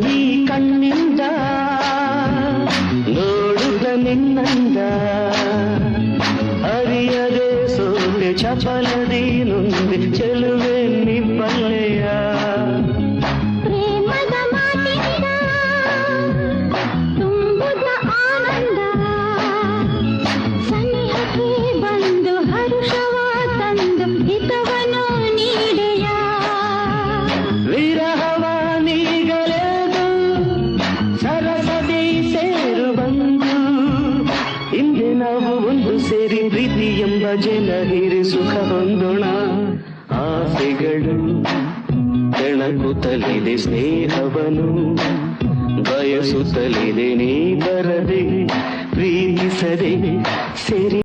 ಈ ಕಣ್ಣಿಂದ ನೋಡುತ್ತ ನಿನ್ನಂದ ಅರಿಯದೆ ಸೋತೆ ಚಪಲದಿ ನೊಂದೆ ಚೆಲುವೆ ನಿಬ್ಬಲ್ಲೆಯ ಪ್ರೇಮದ ಮಾತಿಂದ ತುಂಬುತ್ತ ಆನಂದ ಸನಿಹಕ್ಕೆ ಬಂದು ಹರುಷವ ತಂದು ಹಿತವನು ನೀಡೆಯ ವಿರಹವ ನೀಗಲೆದು ಸರಸದಿ ಸೇರು ಬಂದು ಹಿಂದೆ ನಾವು ಒಂದು ಸೇರಿ ಪ್ರೀತಿ ಎಂಬ ಜನ ಹಿರಿ ಸುಖ ಹೊಂದೋಣ ಆಸೆಗಳು ಕೆಣಕುತ್ತಲಿದೆ ಸ್ನೇಹವನು ಬಯಸುತ್ತಲಿದೆ ನೀ ಬರದೆ ಪ್ರೀತಿಸದೆ ಸೇರಿ